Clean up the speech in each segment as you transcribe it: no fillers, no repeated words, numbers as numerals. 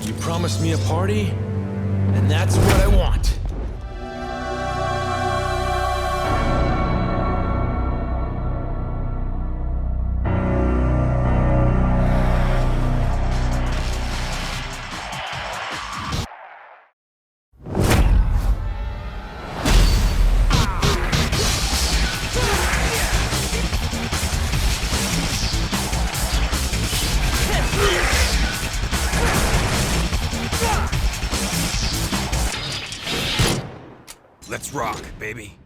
You promised me a party, and that's what I want. Let's rock, baby.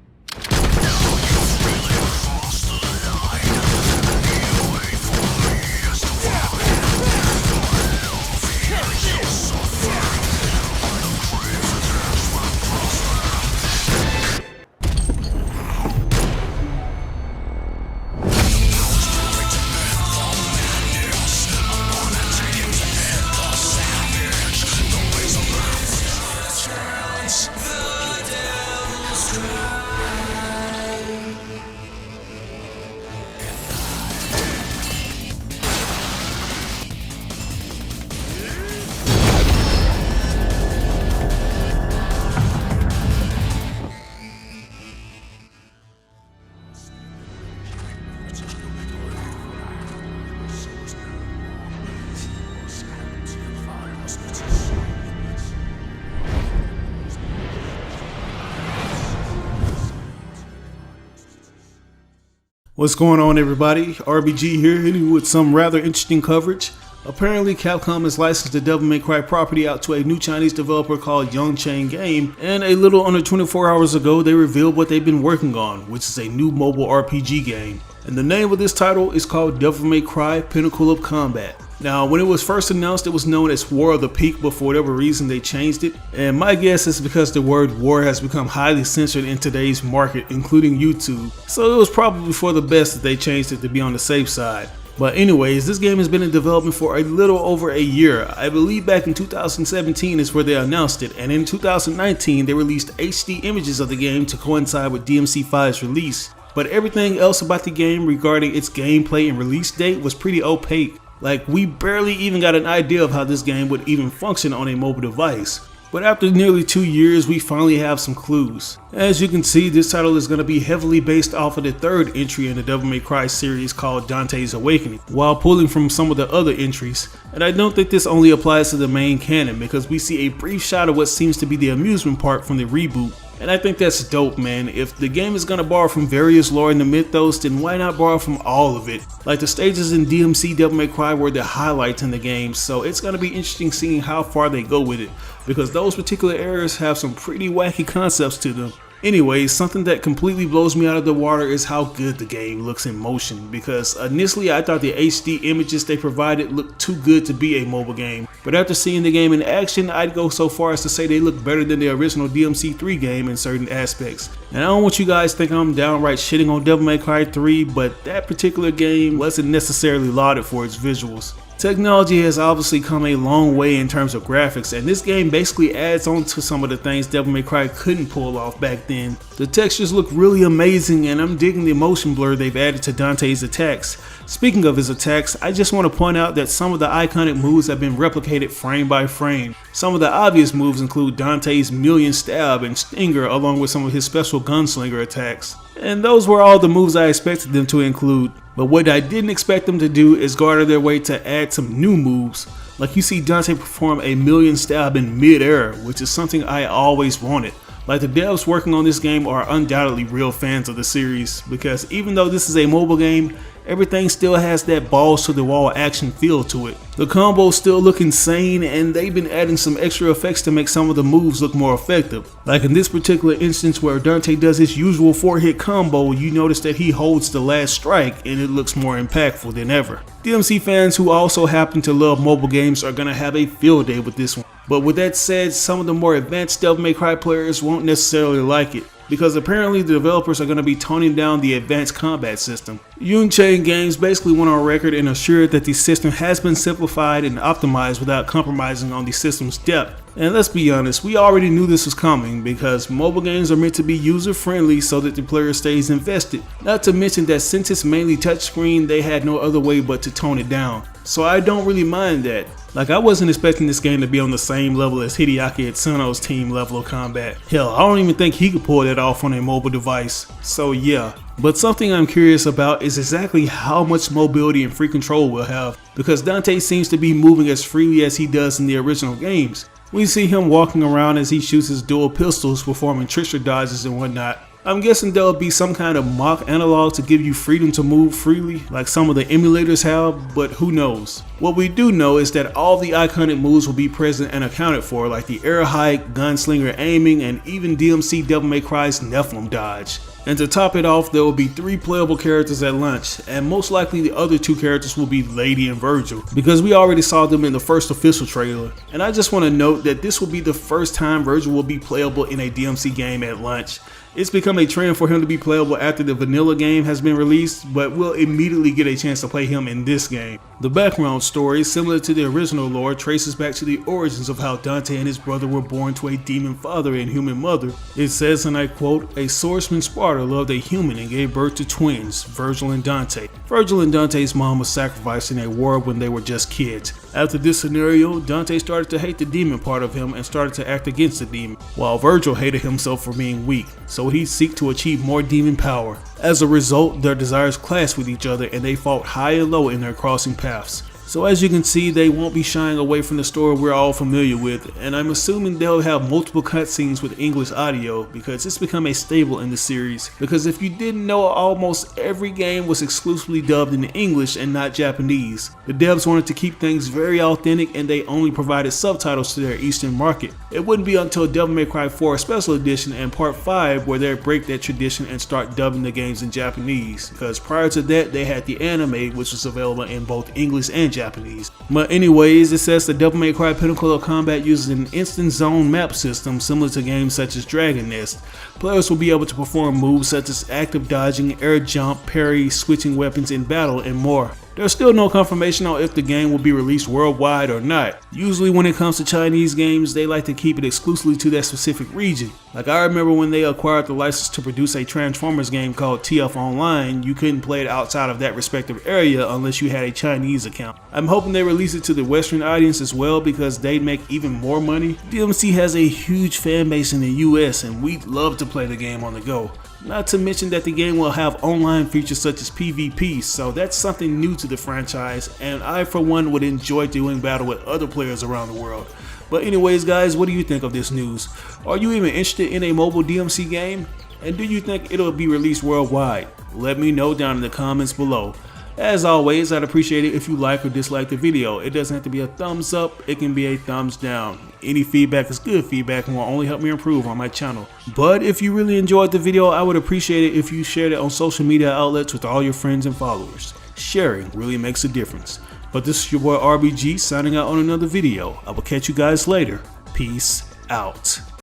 What's going on, everybody? RBG here, hitting you with some rather interesting coverage. Apparently, Capcom has licensed the Devil May Cry property out to a new Chinese developer called Yongchain Game, and a little under 24 hours ago, they revealed what they've been working on, which is a new mobile RPG game. And the name of this title is called Devil May Cry Pinnacle of Combat. Now, when it was first announced, it was known as War of the Peak, but for whatever reason they changed it. And my guess is because the word war has become highly censored in today's market, including YouTube. So it was probably for the best that they changed it to be on the safe side. But anyways, this game has been in development for a little over a year. I believe back in 2017 is where they announced it, and in 2019 they released HD images of the game to coincide with DMC3's release. But everything else about the game regarding its gameplay and release date was pretty opaque. Like, we barely even got an idea of how this game would even function on a mobile device. But after nearly 2 years, we finally have some clues. As you can see, this title is going to be heavily based off of the third entry in the Devil May Cry series called Dante's Awakening, while pulling from some of the other entries. And I don't think this only applies to the main canon, because we see a brief shot of what seems to be the amusement park from the reboot. And I think that's dope, man. If the game is going to borrow from various lore in the mythos, then why not borrow from all of it? Like, the stages in DMC Devil May Cry were the highlights in the game, so it's going to be interesting seeing how far they go with it, because those particular areas have some pretty wacky concepts to them. Anyways, something that completely blows me out of the water is how good the game looks in motion, because initially I thought the HD images they provided looked too good to be a mobile game, but after seeing the game in action, I'd go so far as to say they look better than the original DMC3 game in certain aspects. And I don't want you guys to think I'm downright shitting on Devil May Cry 3, but that particular game wasn't necessarily lauded for its visuals. Technology has obviously come a long way in terms of graphics, and this game basically adds on to some of the things Devil May Cry couldn't pull off back then. The textures look really amazing, and I'm digging the motion blur they've added to Dante's attacks. Speaking of his attacks, I just want to point out that some of the iconic moves have been replicated frame by frame. Some of the obvious moves include Dante's Million Stab and Stinger, along with some of his special gunslinger attacks. And those were all the moves I expected them to include. But what I didn't expect them to do is go out of their way to add some new moves. Like, you see Dante perform a Million Stab in mid-air, which is something I always wanted. Like, the devs working on this game are undoubtedly real fans of the series, because even though this is a mobile game, everything still has that balls to the wall action feel to it. The combos still look insane, and they've been adding some extra effects to make some of the moves look more effective. Like in this particular instance where Dante does his usual 4-hit combo, you notice that he holds the last strike and it looks more impactful than ever. DMC fans who also happen to love mobile games are gonna have a field day with this one. But with that said, some of the more advanced Devil May Cry players won't necessarily like it, because apparently the developers are going to be toning down the advanced combat system. Yunchain Games basically went on record and assured that the system has been simplified and optimized without compromising on the system's depth. And let's be honest, we already knew this was coming because mobile games are meant to be user-friendly so that the player stays invested. Not to mention that since it's mainly touchscreen, they had no other way but to tone it down. So I don't really mind that. Like, I wasn't expecting this game to be on the same level as Hideaki Itsuno's team level of combat. Hell, I don't even think he could pull that off on a mobile device. So yeah. But something I'm curious about is exactly how much mobility and free control we'll have, because Dante seems to be moving as freely as he does in the original games. We see him walking around as he shoots his dual pistols, performing trickster dodges and whatnot. I'm guessing there'll be some kind of mock analog to give you freedom to move freely, like some of the emulators have, but who knows. What we do know is that all the iconic moves will be present and accounted for, like the air hike, gunslinger aiming, and even DMC Devil May Cry's Nephilim dodge. And to top it off, there will be 3 playable characters at launch, and most likely the other 2 characters will be Lady and Virgil, because we already saw them in the first official trailer. And I just want to note that this will be the first time Virgil will be playable in a DMC game at launch. It's become a trend for him to be playable after the vanilla game has been released, but we'll immediately get a chance to play him in this game. The background story, similar to the original lore, traces back to the origins of how Dante and his brother were born to a demon father and human mother. It says, and I quote, "A swordsman Sparta loved a human and gave birth to twins, Virgil and Dante. Virgil and Dante's mom was sacrificed in a war when they were just kids. After this scenario, Dante started to hate the demon part of him and started to act against the demon, while Virgil hated himself for being weak, so he'd seek to achieve more demon power. As a result, their desires clashed with each other and they fought high and low in their crossing paths. So as you can see, they won't be shying away from the story we're all familiar with, and I'm assuming they'll have multiple cutscenes with English audio because it's become a staple in the series. Because if you didn't know, almost every game was exclusively dubbed in English and not Japanese. The devs wanted to keep things very authentic and they only provided subtitles to their Eastern market. It wouldn't be until Devil May Cry 4 Special Edition and Part 5 where they break that tradition and start dubbing the games in Japanese, because prior to that they had the anime, which was available in both English and Japanese. But anyways, it says the Devil May Cry Pinnacle of Combat uses an instant zone map system similar to games such as Dragon Nest. Players will be able to perform moves such as active dodging, air jump, parry, switching weapons in battle, and more. There's still no confirmation on if the game will be released worldwide or not. Usually when it comes to Chinese games, they like to keep it exclusively to that specific region. Like, I remember when they acquired the license to produce a Transformers game called TF Online, you couldn't play it outside of that respective area unless you had a Chinese account. I'm hoping they release it to the Western audience as well because they'd make even more money. DMC has a huge fan base in the US and we'd love to play the game on the go. Not to mention that the game will have online features such as PvP, so that's something new to the franchise, and I for one would enjoy doing battle with other players around the world. But anyways guys, what do you think of this news? Are you even interested in a mobile DMC game? And do you think it'll be released worldwide? Let me know down in the comments below. As always, I'd appreciate it if you like or dislike the video. It doesn't have to be a thumbs up, it can be a thumbs down. Any feedback is good feedback and will only help me improve on my channel. But if you really enjoyed the video, I would appreciate it if you shared it on social media outlets with all your friends and followers. Sharing really makes a difference. But this is your boy RBG signing out on another video. I will catch you guys later. Peace out.